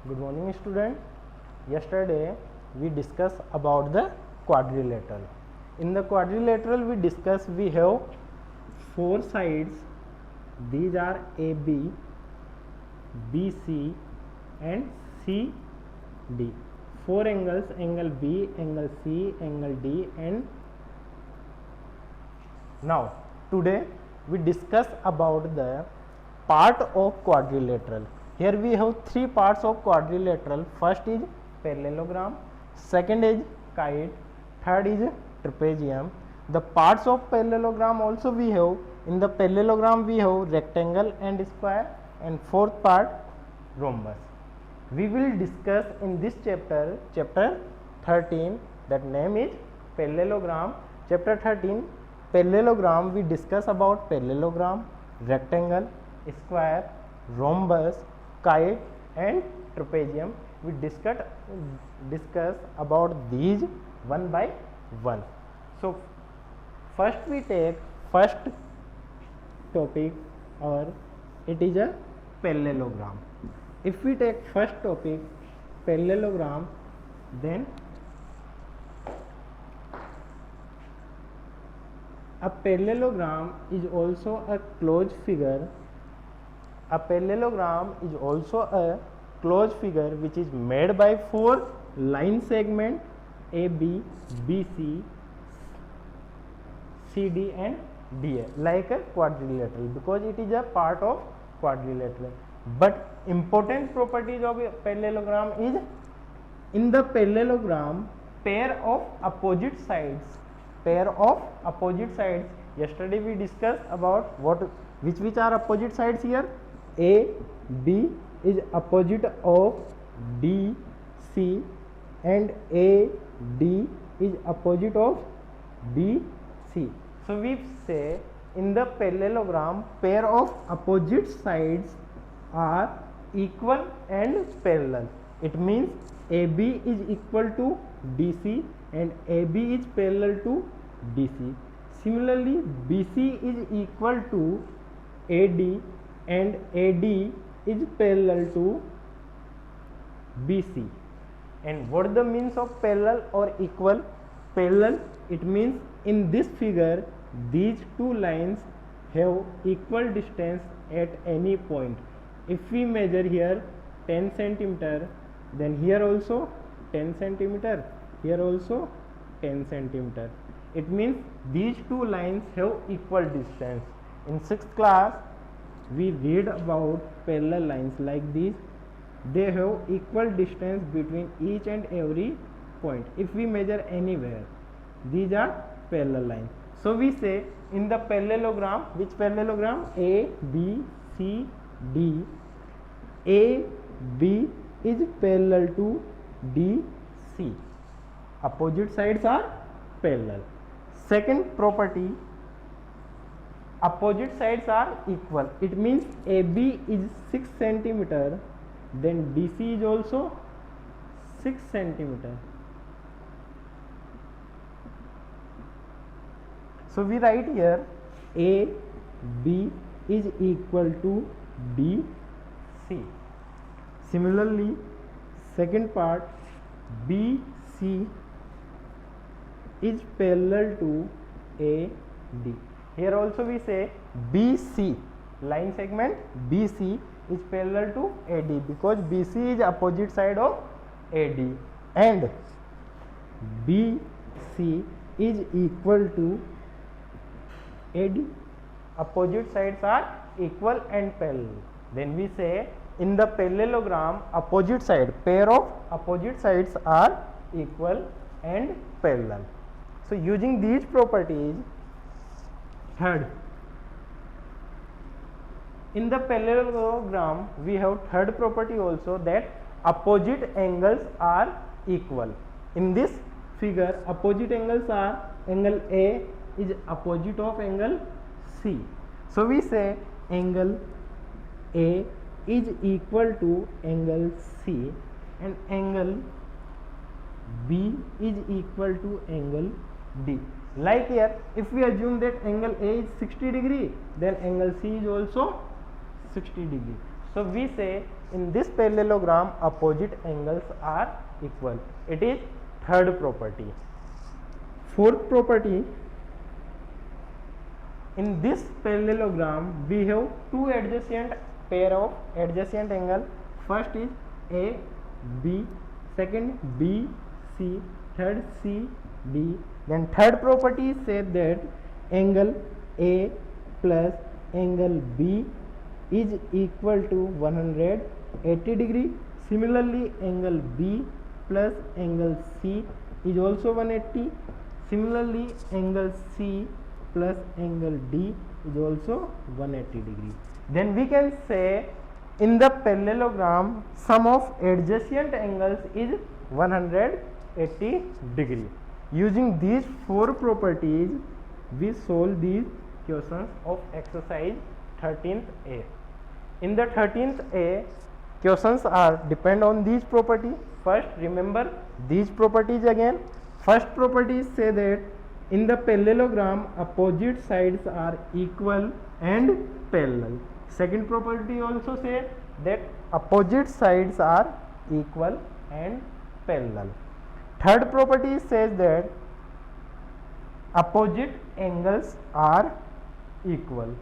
Good morning, student. Yesterday we discussed about the quadrilateral. In the quadrilateral we have four sides. These are AB, BC and CD. Four angles, angle B, angle C, angle D, and now today we discuss about the part of quadrilateral. Here we have three parts of quadrilateral. First is parallelogram, second is kite, third is trapezium. The parts of parallelogram also we have. In the parallelogram we have rectangle and square, and fourth part rhombus. We will discuss in this chapter 13, that name is parallelogram. Chapter 13 parallelogram, we discuss about parallelogram, rectangle, square, rhombus, kite and trapezium. We discuss about these one by one. So first we take first topic, or it is a parallelogram. If we take first topic parallelogram, then a parallelogram is also a closed figure. A parallelogram is also a closed figure which is made by four line segments AB, BC, CD and DA, like a quadrilateral, because it is a part of quadrilateral. But important properties of a parallelogram is, in the parallelogram, pair of opposite sides. Yesterday we discussed about which are opposite sides here. A, B is opposite of D, C, and A, D is opposite of B, C. So we say in the parallelogram, pair of opposite sides are equal and parallel. It means AB is equal to DC and AB is parallel to DC. Similarly, BC is equal to AD and AD is parallel to BC. And what the means of parallel or equal? Parallel, it means in this figure these two lines have equal distance at any point. If we measure here 10 centimeter, then here also 10 centimeter, here also 10 centimeter. It means these two lines have equal distance. In 6th class we read about parallel lines like these. They have equal distance between each and every point. If we measure anywhere, these are parallel lines. So we say in the parallelogram, which parallelogram? A, B, C, D. A, B is parallel to D, C. Opposite sides are parallel. Second property, opposite sides are equal. It means AB is 6 centimeter, then DC is also 6 centimeter. So we write here A, B is equal to D, C. Similarly, second part, B, C is parallel to A, D. Here also we say BC, line segment BC is parallel to AD, because BC is opposite side of AD, and BC is equal to AD. Opposite sides are equal and parallel. Then we say in the parallelogram, opposite side, pair of opposite sides are equal and parallel. So using these properties, third, in the parallelogram we have third property also, that opposite angles are equal. In this figure, opposite angles are, angle A is opposite of angle C. So we say angle A is equal to angle C and angle B is equal to angle D. Like here, if we assume that angle A is 60 degree, then angle C is also 60 degree. So we say in this parallelogram opposite angles are equal. It is third property. Fourth property, in this parallelogram we have two adjacent pair of adjacent angle. First is A B, second B C, third C D. Then third property says that angle A plus angle B is equal to 180 degree. Similarly, angle B plus angle C is also 180. Similarly, angle C plus angle D is also 180 degree. Then we can say in the parallelogram sum of adjacent angles is 180 degree. Using these four properties, we solve these questions of exercise 13th A. In the 13th A, questions are depend on these properties. First, remember these properties again. First property say that in the parallelogram opposite sides are equal and parallel. Second property also say that opposite sides are equal and parallel. Third property says that opposite angles are equal.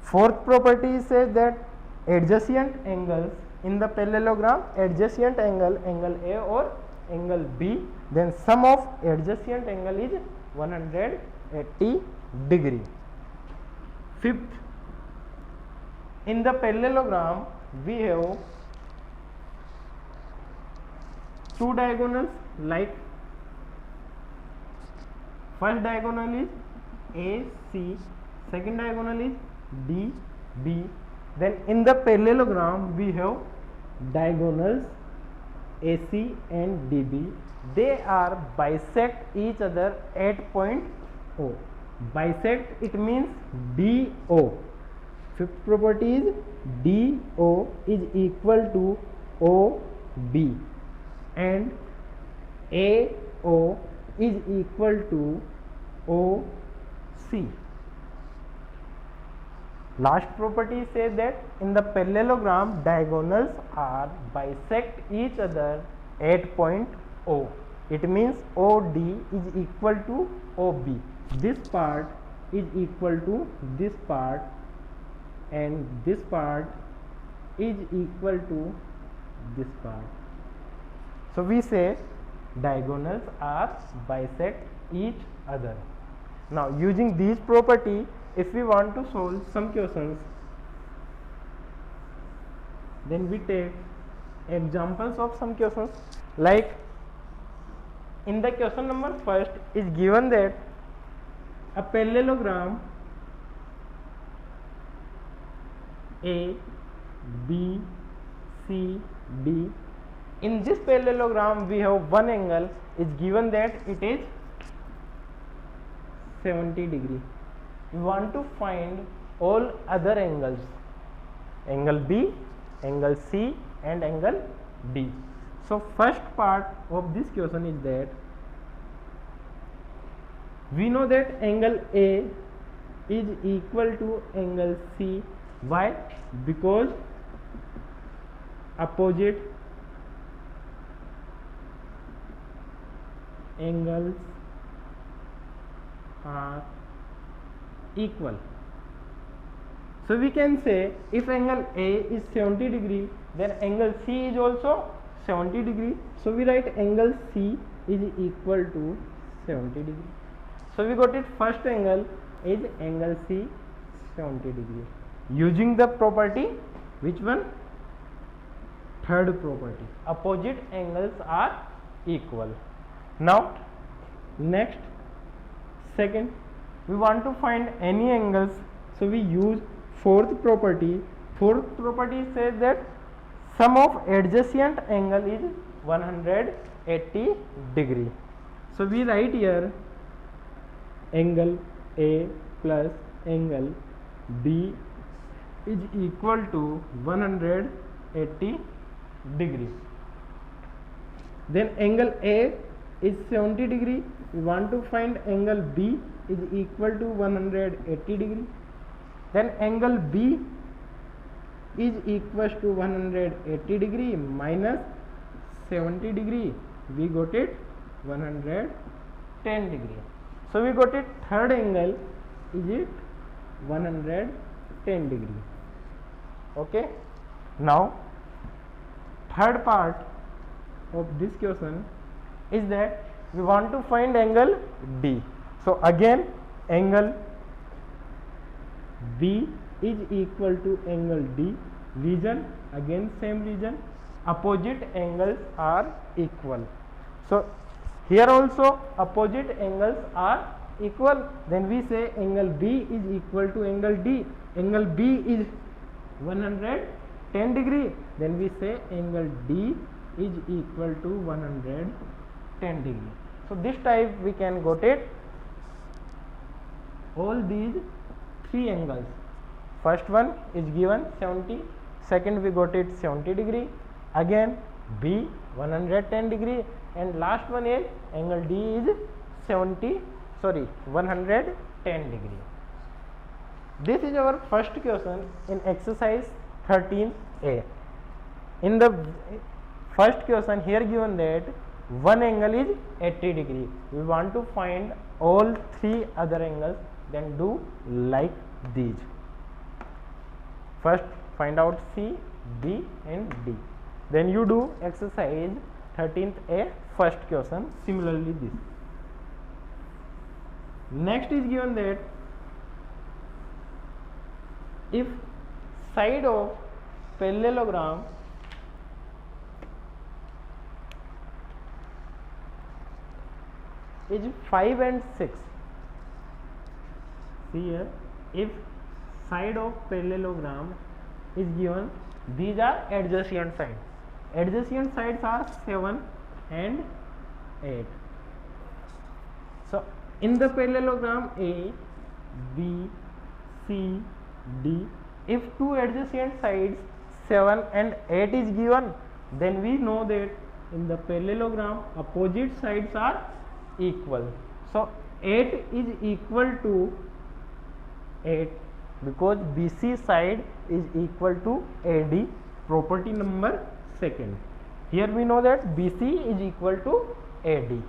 Fourth property says that adjacent angles in the parallelogram, adjacent angle, angle A or angle B, then sum of adjacent angle is 180 degree. Fifth, in the parallelogram we have two diagonals, like first diagonal is AC, second diagonal is DB. Then in the parallelogram we have diagonals AC and DB. They are bisect each other at point O. Bisect, it means DO. Fifth property is DO is equal to OB and AO is equal to OC. Last property says that in the parallelogram diagonals are bisect each other at point O. It means OD is equal to OB. This part is equal to this part and this part is equal to this part. So we say diagonals are bisect each other. Now using these property, if we want to solve some questions, then we take examples of some questions. Like in the question number first is given that a parallelogram A, B, C, D. In this parallelogram we have one angle is given that it is 70 degree. We want to find all other angles, angle B, angle C and angle D. So first part of this question is that we know that angle A is equal to angle C. Why? Because opposite angles are equal. So we can say if angle A is 70 degree, then angle C is also 70 degree. So we write angle C is equal to 70 degree. So we got it, first angle is angle C 70 degree. Using the property, which one? Third property, opposite angles are equal. Now next, second, we want to find any angles, so we use fourth property. Fourth property says that sum of adjacent angle is 180 degree. So we write here angle A plus angle B is equal to 180 degree. Then angle A is 70 degree. We want to find angle B is equal to 180 degree. Then angle B is equals to 180 degree minus 70 degree. We got it 110 degree. So we got it third angle is it 110 degree. Okay. Now third part of this question is that we want to find angle D. So again angle B is equal to angle D. Region again same region. Opposite angles are equal. So here also opposite angles are equal. Then we say angle B is equal to angle D. Angle B is 110 degree. Then we say angle D is equal to 110 degree. So this type we can got it all these three angles. First one is given 70, second we got it 70 degree, again B 110 degree, and last one is angle D is 110 degree. This is our first question in exercise 13a. In the first question here given that one angle is 80 degree. We want to find all three other angles, then do like these. First find out C, B and D. Then you do exercise 13a first question similarly this. Next is given that if side of parallelogram is 5 and 6. See here, if side of parallelogram is given, these are adjacent sides. Adjacent sides are 7 and 8. So in the parallelogram A, B, C, D, if two adjacent sides 7 and 8 is given, then we know that in the parallelogram opposite sides are equal. So 8 is equal to 8 because BC side is equal to AD, property number second. Here we know that BC is equal to AD.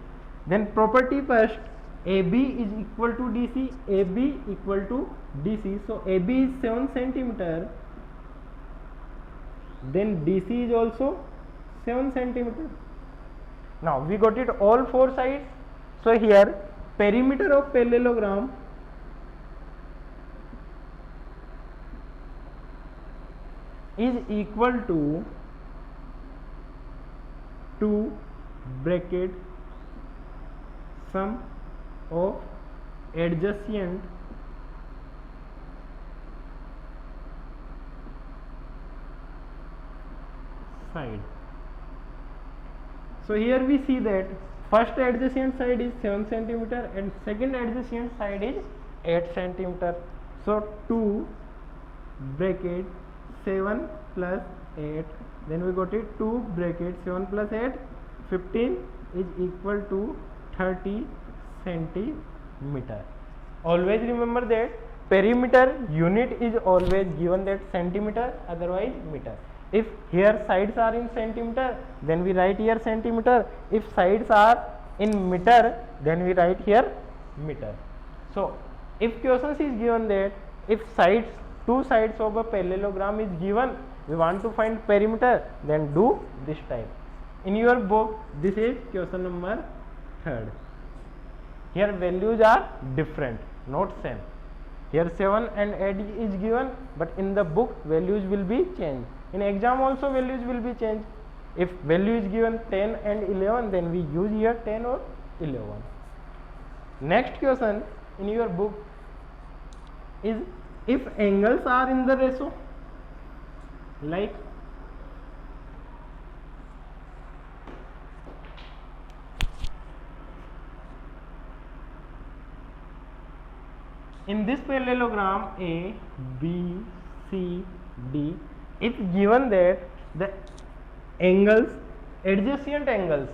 Then property first, AB is equal to DC, AB equal to DC. So AB is 7 centimeter. Then DC is also 7 centimeter. Now we got it all four sides. So here perimeter of parallelogram is equal to 2 bracket sum of adjacent side. So here we see that first adjacent side is 7 centimeter and second adjacent side is 8 centimeter. So 2 bracket 7 plus 8, then we got it 2 bracket 7 plus 8, 15 is equal to 30 centimeter. Always remember that perimeter unit is always given that centimeter, otherwise meter. If here sides are in centimeter, then we write here centimeter. If sides are in meter, then we write here meter. So if questions is given that if sides, two sides of a parallelogram is given, we want to find perimeter, then do this type. In your book, this is question number 3rd. Here values are different, not same. Here 7 and 8 is given, but in the book values will be changed. In exam also values will be changed. If value is given 10 and 11, then we use here 10 or 11. Next question in your book is if angles are in the ratio, like in this parallelogram A, B, C, D, if given that the angles, adjacent angles,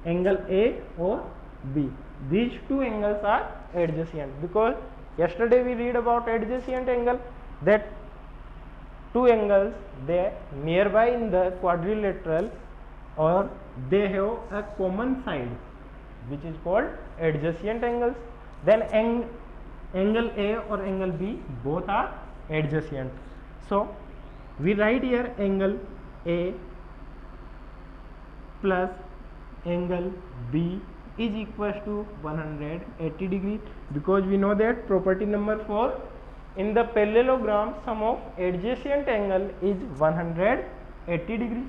angle A or B, these two angles are adjacent, because yesterday we read about adjacent angle, that two angles they nearby in the quadrilateral or they have a common side which is called adjacent angles, then angle A or angle B both are adjacent. So we write here angle A plus angle B is equals to 180 degree, because we know that property number 4, in the parallelogram sum of adjacent angle is 180 degree.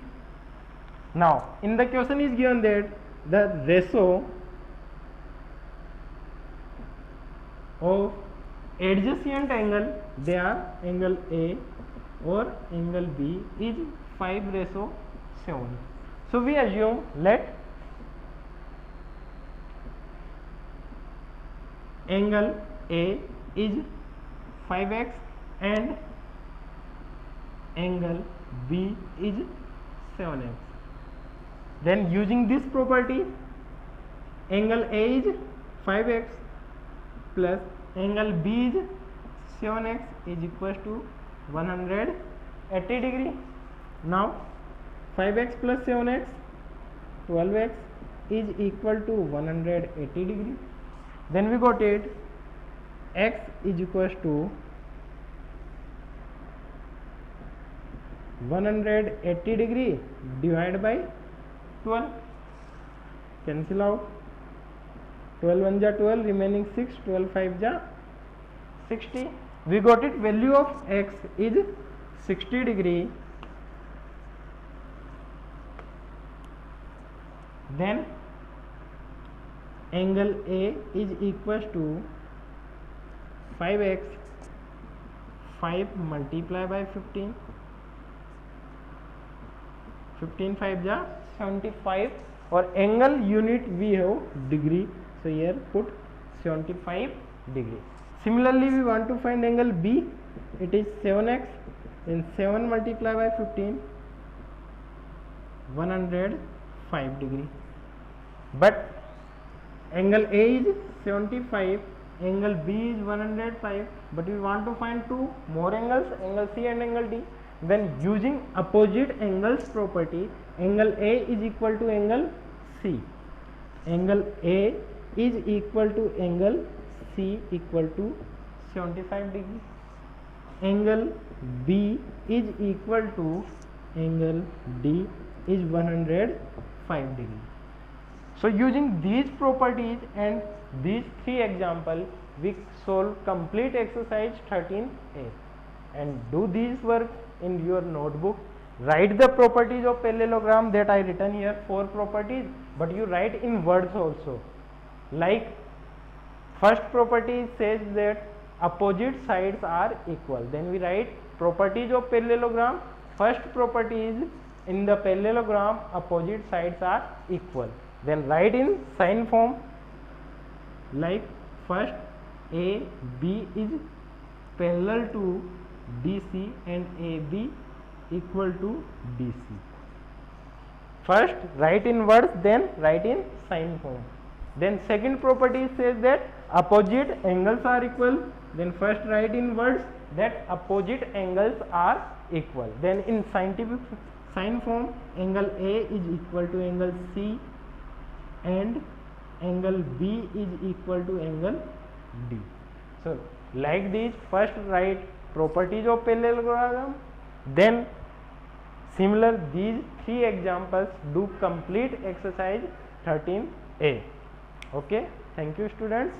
Now in the question is given that the ratio of adjacent angle, they are angle A or angle B is 5:7. So we assume let angle A is 5x and angle B is 7x. Then using this property, angle A is 5x plus angle B is 7x is equals to 180 degree. Now 5x plus 7x 12x is equal to 180 degree. Then we got it x is equals to 180 degree divided by 12, cancel out, 12 1 ja 12, remaining 6, 12 5 ja 60. We got it value of x is 60 degree. Then angle A is equals to 5x, 5 multiply by 15, 15 5 ja 75, or angle unit we have degree, so here put 75 degree. Similarly we want to find angle B, it is 7x, then 7 multiply by 15, 105 degree. But angle A is 75, angle B is 105, but we want to find two more angles, angle C and angle D. Then using opposite angles property, angle A is equal to angle C, angle A is equal to angle C equal to 75 degree, angle B is equal to angle D is 105 degree. So using these properties and these three examples, we solve complete exercise 13a and do these work in your notebook. Write the properties of parallelogram that I written here, 4 properties, but you write in words also. Like first property says that opposite sides are equal. Then we write properties of parallelogram. First property is in the parallelogram opposite sides are equal. Then write in sign form, like first AB is parallel to DC and AB equal to DC. First write in words, then write in sign form. Then second property says that opposite angles are equal. Then first write in words that opposite angles are equal. Then in scientific sign form, angle A is equal to angle C and angle B is equal to angle D. So like this, first write properties of parallelogram, then similar these three examples, do complete exercise 13a. Okay, thank you students.